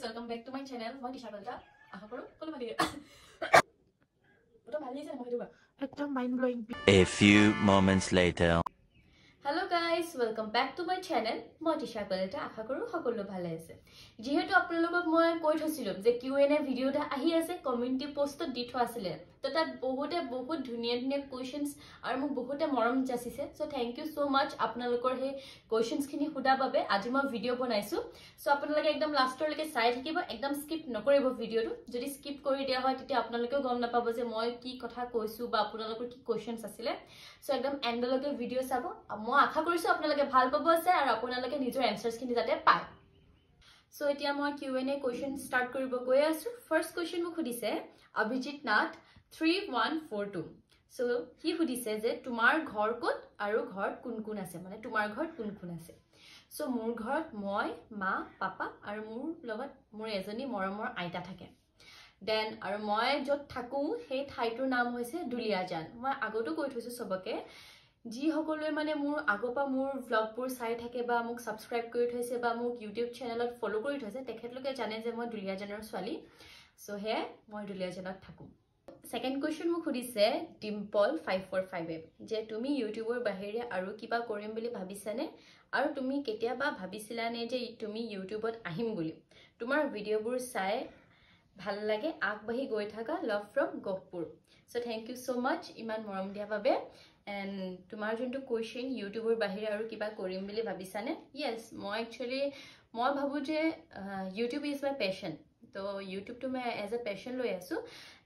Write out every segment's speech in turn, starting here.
welcome back to my channel. মই টিশা কলিতা আশা কৰো সকলো ভালেই ওটা ভালেই আছে মই হেতুবা একদম mind blowing A few moments later Hello guys, welcome back to my channel. মই টিশা কলিতা আশা কৰো সকলো ভালে আছে যেহেতু আপোনালোকক মই কৈ থৈছিলো যে Q&A ভিডিওটা আহি আছে কমিউনিটি পোষ্টত দি থোৱা আছিল তো তাত বহুত ধুনিয়া কোৱেশ্চনছ আৰু মোক বহুতে মৰম যাচিছে সো থ্যাংক ইউ সো মাচ আপোনালোকৰ হে কোৱেশ্চনছ খিনি খুদা বাবে আজি মই ভিডিও বনাইছো সো আপোনালোকে একদম লাষ্টৰ লৈকে চাই থাকিব একদম স্কিপ নকৰিব ভিডিওটো যদি স্কিপ কৰি দিয়া হয় তেতিয়া আপোনালোকে গম নাপাব যে মই কি কথা কৈছো বা আপোনালোকৰ কি কোৱেশ্চনছ আছিল সো একদম এন্ডলৈকে ভিডিও চাব মই আশা কৰিছো আপোনালোকে ভাল পাব আছে আৰু আপোনালোকে নিজৰ এনসাৰছ খিনি যাতে পায় সো এতিয়া মই Q&A কোৱেশ্চন স্টাৰ্ট কৰিব গৈ আছো ফাৰ্স্ট কোৱেশ্চন মোক খুদিছে অভিজিত নাথ 3142 সো হি খুদিছে যে তোমাৰ ঘৰ ক'ত আৰু ঘৰত কোন কোন আছে মানে তোমাৰ ঘৰত কোন কোন আছে সো মোৰ ঘৰত মই মা পাপা আৰু মোৰ লগত মোৰ এজনী মৰমৰ আইতা থাকে দেন আৰু মই যত থাকো সেই ঠাইটোৰ নাম হৈছে দুলিয়াজান মই আগতো কৈ থৈছো সবকে যি সকলোৱে মানে মোৰ আগপা মোৰ ভ্লগবোৰ চাই থাকে বা মোক সাবস্ক্ৰাইব কৰি থৈছে বা মোক ইউটিউব চেনেলত ফলো কৰি থৈছে তেখেতলোকে জানে যে মই দুলিয়াজানৰ ছোৱালী সো হে মই দুলিয়াজানত থাকো সেকেন্ড কোৱেশ্চন মোক খুদিছে ডিম্পল 545 যে তুমি ইউটিউবৰ বাহিৰে আৰু কিবা কৰিম বুলি ভাবিছানে আৰু তুমি কেতিয়াবা ভাবিছিলানে যে তুমি ইউটিউবত আহিম বুলি তোমাৰ ভিডিঅ'বোৰ চাই ভাল লাগে আগবাঢ়ি গৈ থাকা love from Gohpur so thank you so much ইমান মৰম দিয়া বাবে এন্ড তোমাৰ যোনটো কোৱেশ্চন ইউটিউবৰ বাহিৰে আৰু কিবা কৰিম বুলি ভাবিছানে ইয়েস মই একচুয়ালি মই ভাবো যে ইউটিউব ইজ মাই প্যাশন তো ইউটিউব তো মই এজ এ প্যাশন লৈ আছো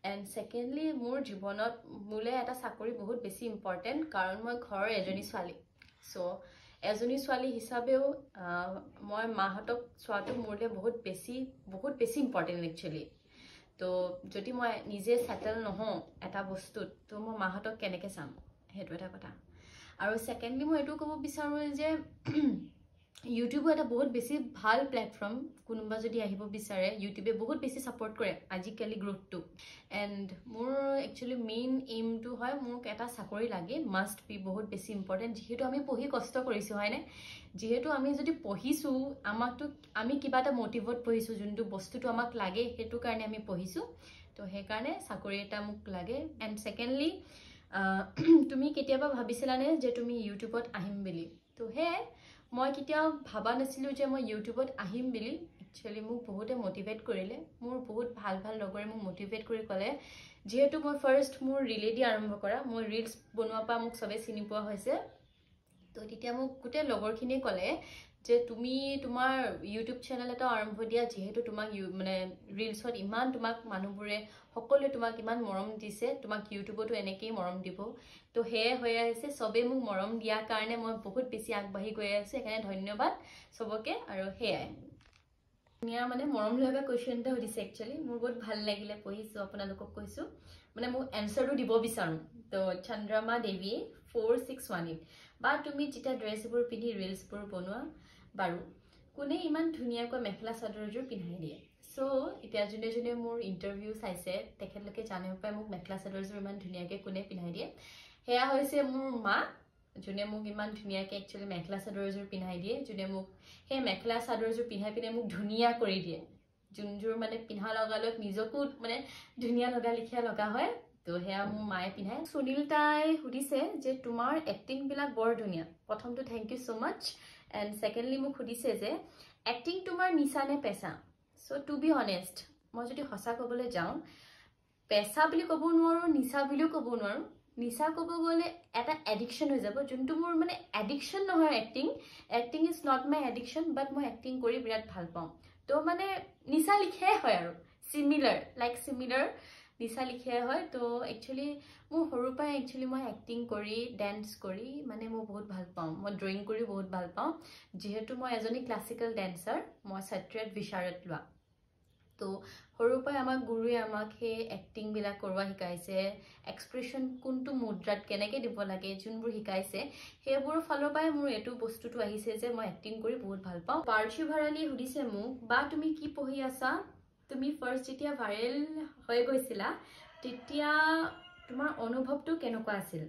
এন্ড সেকেন্ডলি মোৰ জীৱনত মুলে এটা চাকৰি বহুত বেছি ইম্পৰ্টেন্ট কাৰণ মই ঘৰৰ এজনী ছোৱালী সো এজনী ছোৱালী হিচাপেও মই মাহতক চোৱাটো মোৰলে বহুত বেছি ইম্পৰ্টেন্ট একচুয়ালি তো যদি মই নিজে সেটেল নহও এটা বস্তুত তো মই মাহতক কেনেকে চাম হেতু এটা কথা আৰু সেকেন্ডলি মই এটো ক'ব বিচাৰো যে ইউটিউব এটা বহুত বেছি ভাল প্ল্যাটফৰ্ম কোনোবা যদি আহিব বিচাৰে ইউটিউবে বহুত বেছি সাপোৰ্ট কৰে আজিকালি গ্ৰোথটো এন্ড মোৰ একচুয়ালি মেইন এইম টু হয় মোক এটা চাকৰি লাগে মাস্ট বি বহুত বেছি ইম্পৰ্টেন্ট যেহেতু আমি পঢ়ি কষ্ট কৰিছো হয়নে যেহেতু আমি যদি পঢ়িছো আমাকটো আমি কিবা এটা মোটিভেট পঢ়িছো যোনটো বস্তুটো আমাক লাগে হেতু কাৰণে আমি পঢ়িছো তো হে কাৰণে চাকৰি এটা মোক লাগে এন্ড সেকেন্ডলি তুমি কেতিয়াবা ভাবিছিলানে যে তুমি ইউটিউবত আহিম বুলি তো হে মই কেতিয়াও ভাবা নাছিলো যে মই ইউটিউবত আহিম বুলি একচুয়ালি মোক বহুতে মোটিভেট কৰিলে মোৰ বহুত ভাল লগৰে মোক মোটিভেট কৰি ক'লে যেহেতু মই ফাৰ্স্ট মোৰ ৰিলেডি আৰম্ভ কৰা মই ৰিলস বনোৱা পা মোক সবে চিনি পোৱা হৈছে তো তেতিয়া মোক গুটে লগৰখিনি ক'লে যে তুমি তোমাৰ ইউটিউব চেনেল এটা আৰম্ভ দিয়া যেহেতু তোমাক মানে ৰিলসত ইমান তোমাক মানুহবোৰে সকলোৱে তোমাক ইমান মৰম দিছে তোমাক ইউটিউবতো এনেকেই মৰম দিব তো হে হৈ আছে সবে মোক মৰম দিয়া কাৰণে মই বহুত বেছি আগবাঢ়ি গৈ আছো এখানে ধন্যবাদ সবকে আৰু হেয়াই নিয়া মানে মৰম লগা কোৱেশ্চন এটা হৈছে একচুয়ালি মোৰ বহুত ভাল লাগিলে পঢ়িছো আপোনালোকক কৈছো মানে মোক এনসাৰটো দিব বিচাৰো তো চন্দ্ৰমা দেৱী 4618 বা তুমি যেটা ড্ৰেছবোৰ পিন্ধি ৰিলছবোৰ বনোৱা বাৰু কোনে ইমান ধুনিয়াকৈ মেখলা চাদৰজোৰ পিন্ধাই দিয়ে সো এতিয়া জুনে মোৰ ইন্টাৰভিউ চাইছে তেখেতলোকে জানিব পায় মোক মেখলা চাদৰজোৰ ইমান ধুনিয়াকৈ কোনে পিন্ধাই দিয়ে হেয়া হৈছে মোৰ মা জুনে মোক ইমান ধুনিয়াকৈ একচুয়ালি মেখলা চাদৰজোৰ পিন্ধাই দিয়ে জুনে মোক হে মেখলা চাদৰজোৰ পিন্ধাই পিনে মোক ধুনিয়া কৰি দিয়ে যোনজোৰ মানে পিন্ধা লগালক নিজকো মানে ধুনিয়া লগা লিখিয়া লগা হয় তো হেয়া মোৰ মায়ে পিন্ধাই সুনীল তাই খুদিছে যে তোমাৰ এক্টিং বিলাক বৰ ধুনিয়া প্ৰথমটো thank you so much and secondly মোক খুদিছে যে এক্টিং তোমাৰ নিচা নে পেশা সো টু বি অনেষ্ট মই যদি হসা কবলৈ যাও পেশা বুলি ক'ব নোৱাৰো নিচা বুলিও ক'ব নোৱাৰো নিচা ক'ব গলে এটা এডিকশন হৈ যাব যোনটো মোৰ মানে এডিকশন নহয় acting is not my addiction but মই এক্টিং কৰি বিৰাট ভাল পাওঁ তো মানে নিচা লিখে হয় আৰু সিমিলাৰ নিচা লিখে হয় তো একচুয়ালি মোৰ সৰু পাই একচুয়ালি মই এক্টিং কৰি ডান্স কৰি মানে মই বহুত ভাল পাওঁ মই ড্ৰয়িং কৰি বহুত ভাল পাওঁ যেহেতু মই এজনী ক্লাসিক্যাল ডান্সাৰ মই সত্ৰীয়াত বিশাৰত লোৱা তো সৰু পাই আমাক গুৰুৱে আমাক হে এক্টিং বিলা কৰবা শিকাইছে এক্সপ্ৰেছন কোনটো মুদ্ৰাত কেনেকে দিব লাগে যোনবোৰ শিকাইছে হেবোৰ ফলৰ পাই মোৰ এটো বস্তুটো আহিছে যে মই এক্টিং কৰি বহুত ভাল পাওঁ পাৰ্চি ভৰালি সুদিছে মোক বা তুমি কি পঢ়ি আছা তুমি ফাৰ্স্ট যেতিয়া ভাইৰেল হৈ গৈছিলা তেতিয়া তোমাৰ অনুভৱটো কেনেকুৱা আছিল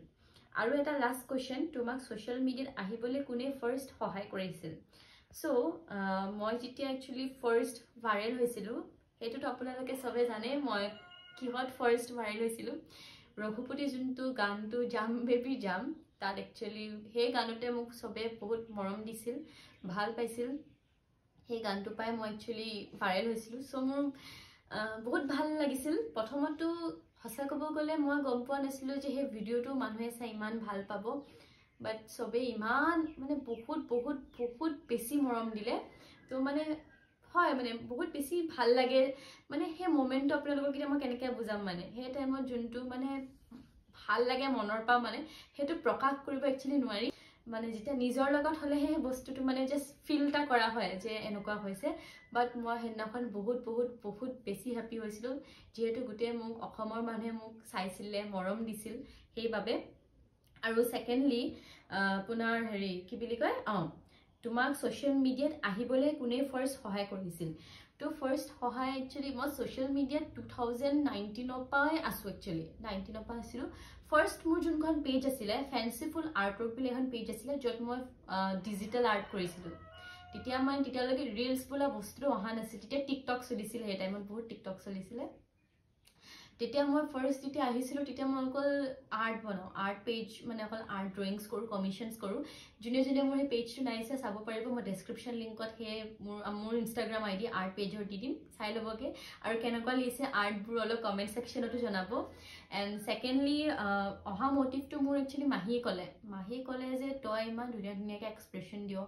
আৰু এটা লাষ্ট কোৱেশ্চন তোমাক সোশ্যাল মিডিয়াত আহিবলৈ কোনে ফাৰ্স্ট সহায় কৰিছিল So, মই যেতিয়া actually first viral হৈছিলো, হেতুত আপোনালোকে সবে জানে মই কিহত first viral হৈছিলো। ৰঘুপতি যোনটো গানটো জাম বেবি জাম, তাত actually সেই গানতে মোক সবে বহুত মৰম দিছিল, ভাল পাইছিল। সেই গানটো পাই মই actually viral হৈছিলো। So, মোৰ বহুত ভাল লাগিছিল। প্ৰথমতো হসা কব গলে মই গম পোৱা নাছিলো যে সেই ভিডিওটো মানুহে চাই ইমান ভাল পাব। But সবে ইমান মানে বহুত বেছি মৰম দিলে। তো মানে হয় মানে বহুত বেছি ভাল লাগে মানে সেই মোমেন্টটো আপোনালোকক কিটা মই কেনেকৈ বুজাম মানে সেই টাইমত যোনটো মানে ভাল লাগে মনৰ পৰা মানে হেতু প্ৰকাশ কৰিব একচুয়ালি নোৱাৰি মানে যেতিয়া নিজৰ লগত হলে সেই বস্তুটো মানে জাস্ট ফিলটা কৰা হয় যে এনেকুৱা হৈছে বাট মই হেনাখন বহুত বেছি হ্যাপি হৈছিলো যেহেতু গুটে মোক অসমৰ মানুহে মোক চাইছিলে মৰম দিছিল সেইবাবে আৰু সেকেন্ডলি পুনৰ হেৰি কি বুলি কয় তোমাক সোশ্যাল মিডিয়াত আহিবলে কোনে ফাৰ্স্ট সহায় কৰিছিল তো ফাৰ্স্ট সহায় একচুয়ালি মই সোশ্যাল মিডিয়াত 2019 পাই আছো একচুয়ালি 19 পা আছিল ফাৰ্স্ট মোৰ যোনখন পেজ আছিল ফ্যান্সিফুল আৰ্টৰ বুলি এখন পেজ আছিল যত মই ডিজিটাল আৰ্ট কৰিছিলো তেতিয়া মানে তেতিয়ালৈকে ৰিলস বোলা বস্তু অহা নাছিল তেতিয়া টিকটক চলিছিল সেই টাইমত বহুত টিকটক চলিছিল তেতিয়া মই ফাৰ্স্ট যেতিয়া আহিছিলো তেতিয়া মই অকল আৰ্ট বনাও আৰ্ট পেজ মানে অকল আৰ্ট ড্ৰয়িংস কৰো কমিশনস কৰো জুনে জুনে মোৰ পেজটো নাইছে চাব পাৰিব মই ডেসক্ৰিপচন লিংকত হে মোৰ ইনষ্টাগ্ৰাম আইডি আৰ্ট পেজৰ দি দিম চাই লবগে আৰু কেনেকুৱা লিছে আৰ্ট বোৰ অলপ কমেন্ট সেকশনতো জনাব এন্ড সেকেন্ডলি অহা মোটিভটো মোৰ একচুয়ালি মাহিয়ে কলে যে তই ইমান ধুনীয়াকে এক্সপ্ৰেছন দিও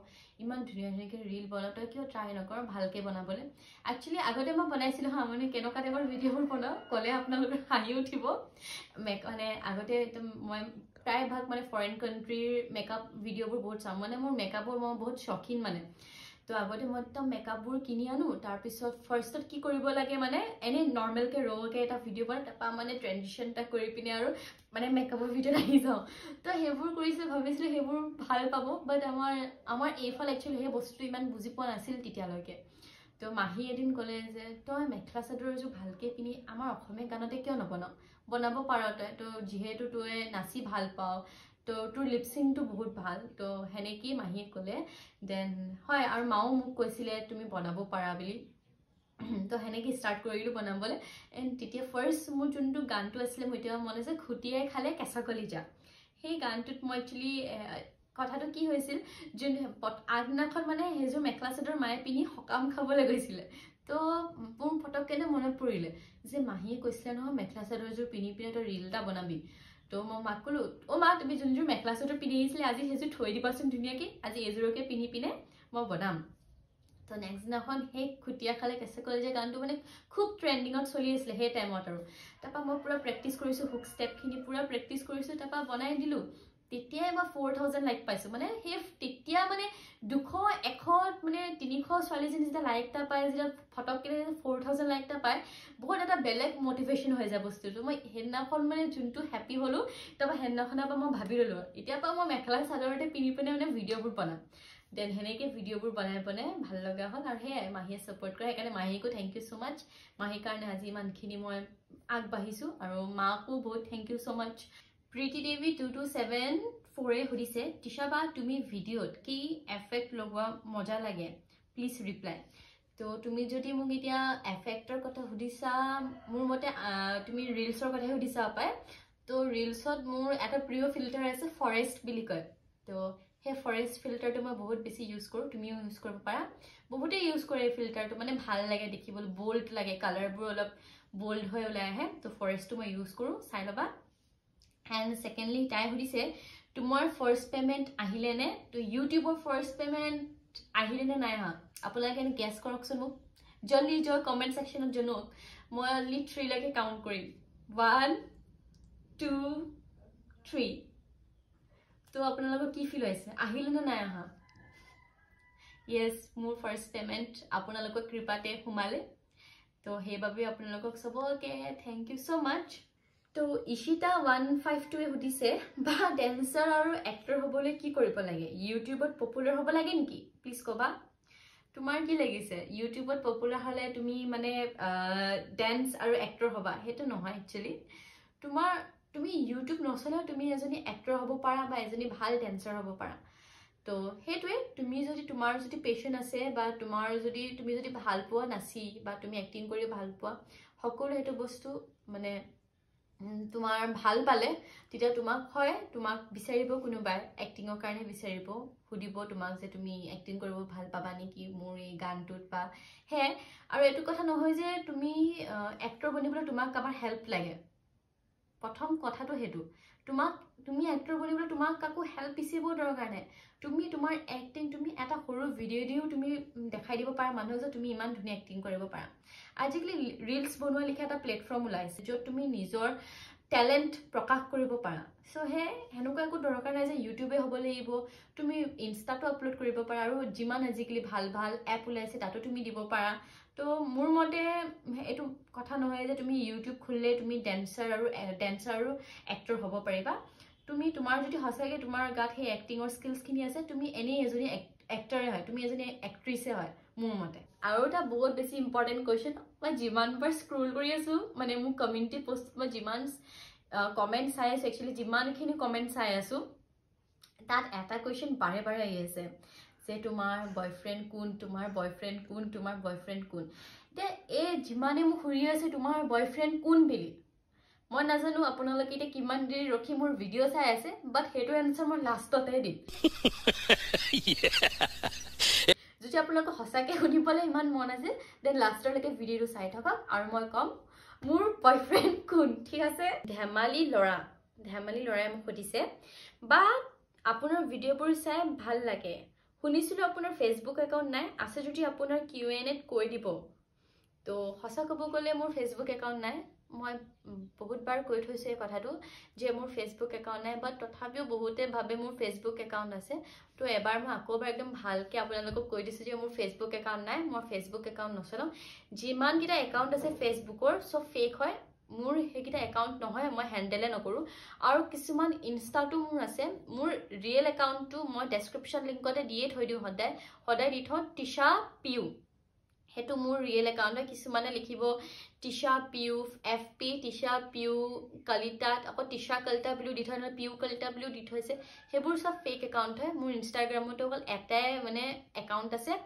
ইমান ধুনীয়াকে ৰীল বনা তই কিয় ট্ৰাই নকৰ ভালকে বনাবলে একচুয়ালি আগতে মই বনাইছিলো হা মানে কেনেকুৱা টাইপৰ ভিডিঅ'বোৰ বনাও কলে আপোনালোকৰ হাঁহি উঠিব মানে আগতে মই প্ৰায় ভাগ মানে ফৰেন কান্ট্ৰিৰ মেকআপ ভিডিঅ'বোৰ বহুত চাম মানে মোৰ মেকআপৰ মই বহুত শখিন মানে তো আগতে মই একদম মেকআপবোৰ কিনি আনো তাৰ পিছত ফাৰ্স্টত কি কৰিব লাগে মানে এনে নৰমাল কে ৰ'কে এটা ভিডিঅ' বনাই তাপা মানে ট্ৰানজিশনটা কৰি পিনে আৰু মানে মেকআপৰ ভিডিঅ' আহি যাও তো হেবোৰ কৰিছে ভাবিছিলো হেবোৰ ভাল পাব বাট আমাৰ এইফাল একচুয়ালি হে বস্তু ইমান বুজি পোৱা নাছিল তেতিয়ালৈকে তো মাহি এদিন কলে যে তই মেখলা চাদৰ এজু ভালকে পিনি আমাৰ অসমীয়া গানতে কিয় নবনাও বনাব পাৰ তই তো যেহেতু তই নাচি ভাল পাও তো তোৰ লিপসিংটো বহুত ভাল তো হেনেকি মাহিয়ে কলে দেন হয় আৰু মাও মোক কৈছিলে তুমি বনাব পাৰা বুলি তো হেনেকি স্টাৰ্ট কৰিলো বনাবলে এন্ড তেতিয়া ফাৰ্স্ট মোৰ যোনটো গানটো আছিল মই এতিয়া মনে আছে খুটিয়াই খালে কেঁচা কলিজা সেই গানটোত মই একচুয়ালি কথাটো কি হৈছিল যোন আগনাখন মানে হেজু মেখলা চাদৰ মায়ে পিনি হকাম খাবলৈ গৈছিলে তো মোৰ ফটককেনে মনত পৰিলে যে মাহিয়ে কৈছিলে নহয় মেখলা চাদৰজুৰ পিনি পিনে তো ৰীলটা বনাবি তো মই মাক কলো ও মা তুমি যোনজুৰ মেখলা চাদৰ পিনি আহিছিলে আজি হেজু থৈ দিবাচোন ধুনীয়াকে আজি এজুৰকে পিনি পিনে মই বনাম তো নেক্সট দিনাখন হে খুটিয়া খালে কেঁচা কলিজা গানটো মানে খুব ট্ৰেন্ডিংত চলি আছিল হে টাইমত আৰু তাপা মই পুৰা প্ৰেক্টিস কৰিছো হুক স্টেপখিনি পুৰা প্ৰেক্টিস কৰিছো তাপা বনাই দিলো তেতিয়া মই 4000 লাইক পাইছো মানে হে তেতিয়া মানে 200 100 মানে 300 40 যেটা লাইকটা পায় যেটা ফটককে 4000 লাইকটা পায় বহুত এটা বেলেগ মোটিভেশন হৈ যায় বস্তুটো মই হেনাখন মানে যোনটো হ্যাপি হলো তাপা হেনাখনা পা মই ভাবি ললো এতিয়া পা মই মেখলা চাদৰতে পিনি পিনে মানে ভিডিঅ'বোৰ বনাম দেন হেনেকে ভিডিঅ'বোৰ বনাই ভাল লগা হল আৰু হে মাহিয়ে সাপোৰ্ট কৰে সেইকাৰণে মাহিকো থ্যাংক ইউ সো মাচ মাহিৰ কাৰণে আজি ইমানখিনি মই আগবাঢ়িছো আৰু মাকো বহুত থ্যাংক ইউ সো মাচ প্ৰীতি দেৱী 2274 সুধিছে তিশাবা তুমি ভিডিঅ'ত কি এফেক্ট লগোৱা মজা লাগে প্লিজ ৰিপ্লাই তো তুমি যদি মোক এতিয়া এফেক্টৰ কথা সুধিছা মোৰ মতে তুমি ৰিলছৰ কথা সুধিছা পায় তো ৰিলছত মোৰ এটা প্ৰিয় ফিল্টাৰ আছে ফৰেষ্ট বুলি কয় তো হে ফৰেষ্ট ফিল্টাৰটো মই বহুত বেছি ইউজ কৰো তুমিও ইউজ কৰিব পাৰা বহুতে ইউজ কৰে এই ফিল্টাৰটো মানে ভাল লাগে দেখিবলৈ বোল্ড লাগে কালাৰবোৰ অলপ বোল্ড হৈ ওলাই আহে তো ফৰেষ্টটো মই ইউজ কৰো চাই লবা এন্ড সেকেন্ডলি তাই সুধিছে তোমাৰ ফাৰ্স্ট পেমেন্ট আহিলে নে তো ইউটিউবৰ ফাৰ্স্ট পেমেন্ট আহিলে নে নাই হা আপোনালোকে গেছ কৰকচোন মোক জলদি জয় কমেন্ট সেকশনত জনাওক মই অনলি 3 লৈকে কাউন্ট কৰিম 1 2 3 তো আপোনালোকৰ কি ফিল হৈছে আহিলে নে নাই আহা yes মোৰ ফাৰ্স্ট পেমেন্ট আপোনালোকৰ কৃপাতে হুমালে তো হেবাবে আপোনালোকক সবকে থ্যাংক ইউ সো মাচ তো ইশিতা 152 সুধিছে বা ড্যান্সাৰ আৰু এক্টৰ হ'বলৈ কি কৰিব লাগে ইউটিউবত পপুলাৰ হ'ব লাগে নেকি প্লিজ কবা তোমাৰ কি লাগিছে ইউটিউবত পপুলাৰ হলে তুমি মানে ডান্স আৰু এক্টৰ হবা হেতু নহয় একচুয়ালি তুমি ইউটিউব নচলা তুমি এজনী এক্টৰ হ'ব পাৰা বা এজনী ভাল ড্যান্সাৰ হ'ব পাৰা তো হেতুৱে তুমি যদি তোমাৰ যদি পেশন আছে বা তোমাৰ যদি তুমি যদি ভাল পোৱা নাচি বা তুমি এক্টিং কৰি ভাল পোৱা সকলো হেতু বস্তু মানে তোমাৰ ভাল পালে তেতিয়া তোমাক বিচাৰিব কোনোবাই এক্টিংৰ কাৰণে বিচাৰিব সুধিব তোমাক যে তুমি এক্টিং কৰিব ভাল পাবা নেকি মোৰ এই গানটোত বা হে আৰু এটো কথা নহয় যে তুমি এক্টৰ বনিবলৈ তোমাক কাবাৰ হেল্প লাগে প্ৰথম কথাটো হেতু তুমি এক্টৰ বনিবলৈ তোমাক কাকো হেল্প বিচাৰিব দৰকাৰ নাই তুমি তোমাৰ এক্টিং তুমি এটা সৰু ভিডিও দিও তুমি দেখাই দিব পাৰা মানুহ যে তুমি ইমান ধুনীয়া এক্টিং কৰিব পাৰা আজিকালি ৰিলস বনোৱা লিখা এটা প্লেটফৰ্ম ওলাইছে য'ত তুমি নিজৰ ট্যালেন্ট প্ৰকাশ কৰিব পাৰা সো হে হেনুকা একো দৰকাৰ নাই যে ইউটিউবে হ'ব লাগিব তুমি ইনষ্টাটো আপলোড কৰিব পাৰা আৰু যিমান আজিকালি ভাল ভাল এপ ওলাইছে তাতো তুমি দিব পাৰা তো মোৰ মতে এটো কথা নহয় যে তুমি ইউটিউব খুললে তুমি ড্যান্সাৰ আৰু এক্টৰ হ'ব পাৰিবা তুমি তোমাৰ যদি হসাকে তোমাৰ গাত হে এক্টিংৰ স্কিলছ খিনি আছে তুমি এনে এজনী এক্টৰে হয় তুমি এজনী এক্ট্ৰেছে হয় মোৰ মতে আৰু এটা বহুত বেছি ইম্পৰ্টেন্ট কোৱেশ্চন মই যিমান বাৰ স্ক্ৰল কৰি আছো মানে মোৰ কমিউনিটি পোষ্ট মই যিমান কমেন্ট চাই আছো একচুয়ালি যিমানখিনি কমেন্ট চাই আছো তাত এটা কোৱেশ্চন বাৰে বাৰে আহি আছে যে তোমাৰ বয়ফ্ৰেণ্ড কোন তে এ যিমানে মোক হুৰি আছে তোমাৰ বয়ফ্ৰেণ্ড কোন বিলি মই নাজানো আপোনালোকে এটা কিমান দেৰি ৰখি মোৰ ভিডিও চাই আছে বাট হেটো এনসাৰ মই লাষ্টতে দিম যদি আপোনালোকে হসাকে শুনিবলৈ ইমান মন আছে দেন লাষ্টলৈকে ভিডিওটো চাই থাকক আৰু মই কম মোৰ বয়ফ্ৰেণ্ড কোন ঠিক আছে ধেমালি লৰাই মোক সুধিছে বা আপোনাৰ ভিডিওবোৰ চাই ভাল লাগে শুনিছিলো আপোনাৰ ফেসবুক একাউন্ট নাই আছে যদি আপোনাৰ Q&A কৈ দিব তো হসা কব গলে মোৰ ফেসবুক একাউন্ট নাই মই বহুত বাৰ কৈ থৈছে কথাটো যে মোৰ ফেসবুক একাউন্ট নাই বাট তথাপিও বহুতে ভাবে মোৰ ফেসবুক একাউন্ট আছে তো এবাৰ মই আকৌবাৰ একদম ভালকে আপোনালোকক কৈ দিছো যে মোৰ ফেসবুক একাউন্ট নাই মই ফেসবুক একাউন্ট নচলাও যিমান কিটা একাউন্ট আছে ফেসবুকৰ সব ফেক হয় মোৰ হেকিটা একাউন্ট নহয় মই হ্যান্ডেলে নকৰো আৰু কিছুমান ইনষ্টাটো মোৰ আছে মোৰ ৰিয়েল একাউন্টটো মই ডেসক্ৰিপচন লিংকতে দিয়ে থৈ দিও সদায় দি থওঁ তিশা পিউ হেতু মোৰ ৰিয়েল একাউন্ট হয় কিছুমানে লিখিব তিশা পিউ FP তিশা পিউ কলিতা আকৌ তিশা কলিতা বুলি দি থৈ না পিউ কলিতা বুলি দি থৈছে হেবোৰ সব ফেক একাউন্ট হয় মোৰ ইনষ্টাগ্ৰামতো অকল এটাই মানে একাউন্ট আছে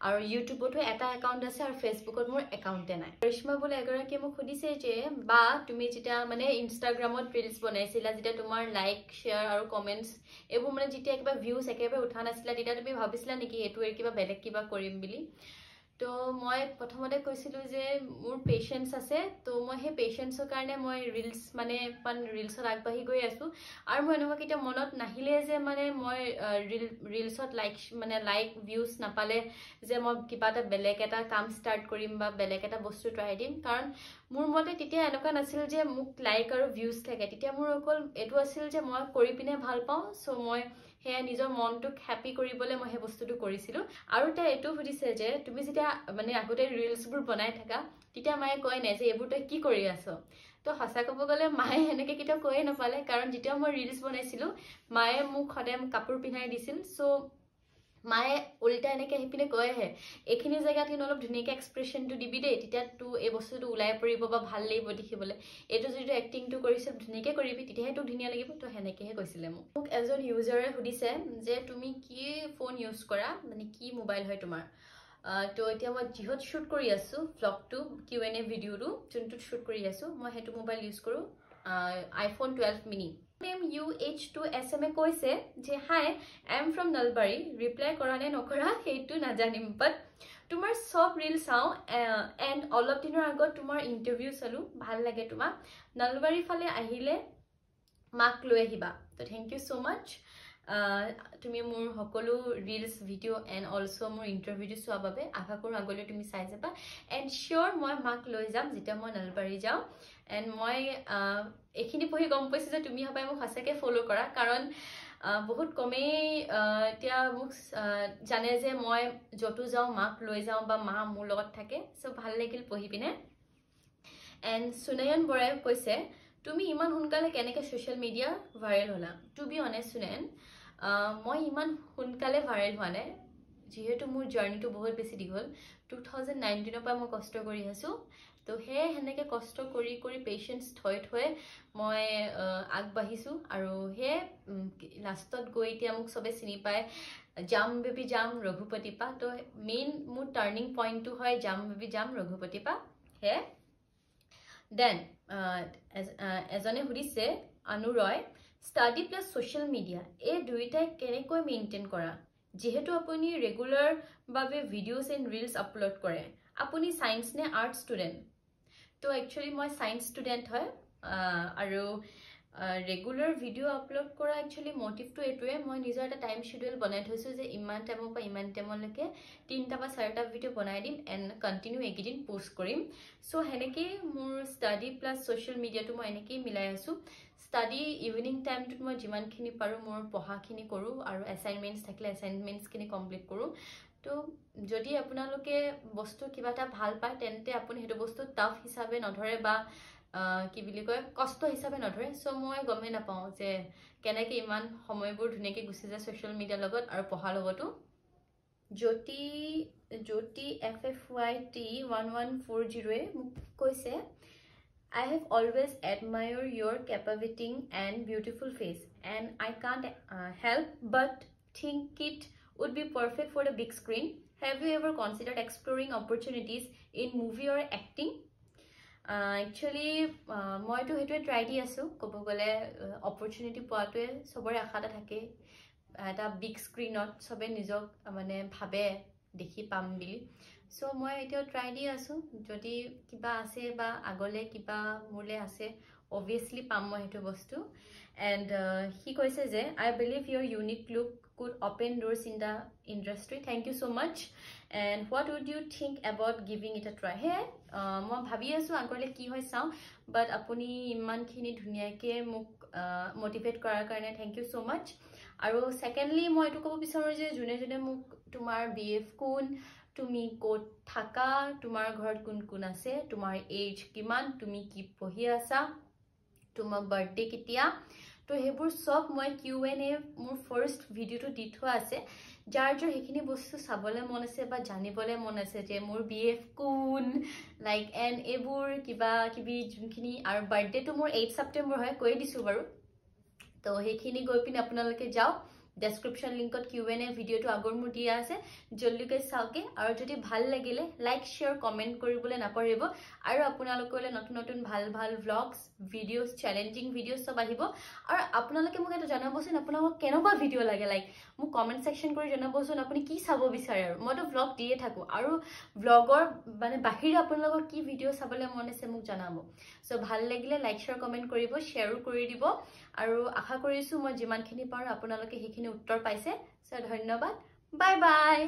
আৰু ইউটিউবতো এটা একাউন্ট আছে আৰু ফেসবুকত মোৰ একাউন্টে নাই কৃষ্ণা বলে এগৰাকী মোক সুধিছে যে বা তুমি যেতিয়া মানে ইনষ্টাগ্ৰামত ৰিলস বনাইছিলা যেতিয়া তোমাৰ লাইক শেয়াৰ আৰু কমেন্টস এবোৰ মানে যেতিয়া কিবা ভিউজ একেবাৰে উঠা নাছিলা তেতিয়া তুমি ভাবিছিলা নেকি এটো কিবা বেলেগ কিবা কৰিম বুলি তো মই প্ৰথমতে কৈছিলো যে মোৰ পেশেন্স আছে তো মই হে পেশেন্সৰ কাৰণে মই ৰিলস মানে ৰিলসত আগবাঢ়ি গৈ আছো আৰু মই এনেকুৱা কিটা মনত নাহিলে যে মানে মই ৰিলসত লাইক ভিউজ নাপালে যে মই কিবা এটা বেলেগ এটা কাম ষ্টাৰ্ট কৰিম বা বেলেগ এটা বস্তু ট্ৰাই দিম কাৰণ মোৰ মতে তেতিয়া এনেকুৱা নাছিল যে মোক লাইক আৰু ভিউজ লাগে তেতিয়া মোৰ অকল এটো আছিল যে মই কৰি পিনে ভাল পাওঁ সো মই হে নিজৰ মনটোক হ্যাপি কৰিবলৈ মই হে বস্তুটো কৰিছিলো আৰু তে এটো সুধিছে যে তুমি যেতিয়া মানে আগতে ৰিলসবোৰ বনাই থাকা তেতিয়া মায়ে কয় নাই যে এবোৰ তই কি কৰি আছো তো হসা কব গলে মায়ে এনেকে কিটা কয় নাপালে কাৰণ যেতিয়া মই ৰিলস বনাইছিলো মায়ে মোক খদে কাপোৰ পিনাই দিছিল সো মায়ে উল্টা এনেকে হিপিনে কয় হে এখিনি জায়গা কিন অলপ ধুনিয়াকে এক্সপ্ৰেশনটো দিবি দে তেতিয়া তু এই বস্তুটো উলাই পৰিব বা ভাল লাগিব দেখিবলে এটো যদি এক্টিংটো কৰিছে ধুনিয়াকে কৰিবি তেতিয়া হেতু ধুনিয়া লাগিব তো হেনেকেহে কৈছিলে মোক এজন ইউজাৰে সুধিছে যে তুমি কি ফোন ইউজ কৰা মানে কি মোবাইল হয় তোমাৰ তো এতিয়া মই জিহত শুট কৰি আছো ভ্লগটো Q&A ভিডিওটো যোনটো শুট কৰি আছো মই হেতু মোবাইল ইউজ কৰো iPhone 12 mini name UH2SM কৈছে যে hi I am from Nalbari reply কৰা নে নকৰা হেতু নাজানিম but তোমাৰ সব ৰিল চাও and অলপ দিনৰ আগত তোমাৰ ইন্টাৰভিউ চালো ভাল লাগে তোমাক নলবাৰী ফালে আহিলে মাক লৈ আহিবা তো থ্যাংক ইউ সো মাচ তুমি মোৰ সকলো ৰিলস ভিডিও এন্ড অলসো মোৰ ইন্টাৰভিউ চোৱা বাবে আশা কৰো আগলৈ তুমি চাই যাবা এন্ড শিওৰ মই মাক লৈ যাম যেতিয়া মই নলবাৰী যাও এন্ড মই এখিনি পঢ়ি গম পাইছো যে তুমি হবাই মোক হাসকে ফলো কৰা কাৰণ বহুত কমে এতিয়া মোক জানে যে মই যতু যাও মাক লৈ যাও বা মা মোৰ লগত থাকে সো ভাল লাগিল পঢ়ি পিনে এন্ড সুনয়ন বৰাই কৈছে তুমি ইমান হুনকালে কেনেকে সোশ্যাল মিডিয়া ভাইৰাল হলা টু বি অনেস্ট সুনয়ন মই ইমান হুনকালে ভাইৰাল হোৱা নাই যেহেতু মোৰ জাৰ্নিটো বহুত বেছি দীঘল 2019 পৰা মই কষ্ট কৰি আছো তো হে হেনেকে কষ্ট কৰি কৰি পেশেন্স থৈ মই আগবাঢ়িছো আৰু হে লাষ্টত গৈ এতিয়া মোক সবে চিনি পায় জাম বেবি জাম ৰঘুপতি পা তো মেইন মোৰ টাৰ্নিং পইণ্টটো হয় জাম বেবি জাম ৰঘুপতি পা হে দেন এজনে সুধিছে অনুৰয় ষ্টাডি প্লাছ সোশ্যাল মিডিয়া এই দুইটাই কেনেকৈ মেইনটেইন কৰা যেহেতু আপুনি ৰেগুলাৰ বাবে ভিডিঅ'ছ এণ্ড ৰিলছ আপলোড কৰে আপুনি সায়েন্স নে আৰ্ট ষ্টুডেণ্ট তো একচুৱেলি মই সায়েন্স ষ্টুডেণ্ট হয় আৰু ৰেগুলাৰ ভিডিঅ' আপলোড কৰা একচুৱেলি মটিভটো এইটোৱে মই নিজৰ এটা টাইম শ্বেডিউল বনাই থৈছোঁ যে ইমান টাইমৰ পৰা ইমান টাইমলৈকে 3টা বা 4টা ভিডিঅ' বনাই দিম এণ্ড কণ্টিনিউ এইকেইদিন পোষ্ট কৰিম চ' সেনেকেই মোৰ ষ্টাডি প্লাছ ছ'চিয়েল মিডিয়াটো মই এনেকেই মিলাই আছোঁ ষ্টাডি ইভিনিং টাইমটোত মই যিমানখিনি পাৰোঁ মোৰ পঢ়াখিনি কৰোঁ আৰু এছাইনমেণ্টছ থাকিলে এছাইনমেণ্টছখিনি কমপ্লিট কৰোঁ তো যদি আপোনালোকে বস্তু কিবা এটা ভাল পায় তেন্তে আপুনি সেইটো বস্তু টাফ হিচাপে নধৰে বা কি বুলি কয় কষ্ট হিচাপে নধৰে চ' মই গমেই নাপাওঁ যে কেনেকৈ ইমান সময়বোৰ ধুনীয়াকৈ গুচি যায় ছ'চিয়েল মিডিয়াৰ লগত আৰু পঢ়াৰ লগতো জ্যোতি FFYT1140 মোক কৈছে I have always admired your captivating and beautiful face and I can't help but think it would be perfect for the big screen. Have you ever considered exploring opportunities in movie or acting? Actually, মই তো হেতুৱে try দি আছো ক'ব গ'লে opportunity পোৱাটোৱে সবৰে আশা এটা থাকে এটা big স্ক্ৰিনত সবে নিজক মানে ভাবে দেখি পাম বুলি সো মই এতিয়াও ট্ৰাই দি আছো যদি কিবা আছে বা আগলে কিবা মোলে আছে obviously পাম মই হেতু বস্তু and he কৈছে যে I believe your unique look could open doors in the industry. Thank you so much. And what would you think about giving it a try? Hey, মই ভাবি আছো আগলে কি হয় চাও but আপুনি ইমানখিনি ধুনীয়াকে মোক মোটিভেট কৰাৰ কাৰণে thank you so much. আৰু সেকেন্ডলি মই এটো ক'ব বিচাৰো যে জুনে জুনে মোক তোমাৰ BF কোন তুমি কোট থাকা তোমাৰ ঘৰত কোন কোন আছে তোমাৰ এজ কিমান তুমি কি পঢ়ি আছা তোমাৰ বাৰ্থডে কেতিয়া তো হেবোৰ সব মই Q&A মোৰ ফাৰ্স্ট ভিডিওটো দি থোৱা আছে যাৰ হেখিনি বস্তু চাবলে মন আছে বা জানিবলে মন আছে যে মোৰ BF কোন লাইক এন এবোৰ কিবা কিবি যোনখিনি আৰু বাৰ্থডেটো মোৰ 8 সেপ্টেম্বৰ হয় কৈ দিছো বাৰু তো হেখিনি গৈ পিন আপোনালোকে যাও ডেসক্ৰিপশন লিংকত Q&A ভিডিওটো আগৰ মোৰ দিয়া আছে জলদিকৈ চাওকে আৰু যদি ভাল লাগিলে লাইক শেয়াৰ কমেন্ট কৰিবলৈ নাপাহৰিব আৰু আপোনালোকলৈ নতুন নতুন ভাল ভাল ভ্লগছ ভিডিওছ চ্যালেঞ্জিং ভিডিওছ সব আহিব আৰু আপোনালোকে মোক এটা জনাবচোন আপোনালোকক কেনেকুৱা ভিডিও লাগে লাইক মোক কমেন্ট সেকশন কৰি জনাবচোন আপুনি কি চাব বিচাৰে আৰু মইতো ভ্লগ দিয়ে থাকো আৰু ভ্লগৰ মানে বাহিৰে আপোনালোকক কি ভিডিও চাবলৈ মন আছে মোক জনাব সো ভাল লাগিলে লাইক শেয়াৰ কমেন্ট কৰিব শেয়াৰো কৰি দিব আৰু আশা কৰিছো মই যিমানখিনি পাৰো আপোনালোকে হেখিনি উত্তৰ পাইছে সো ধন্যবাদ বাই বাই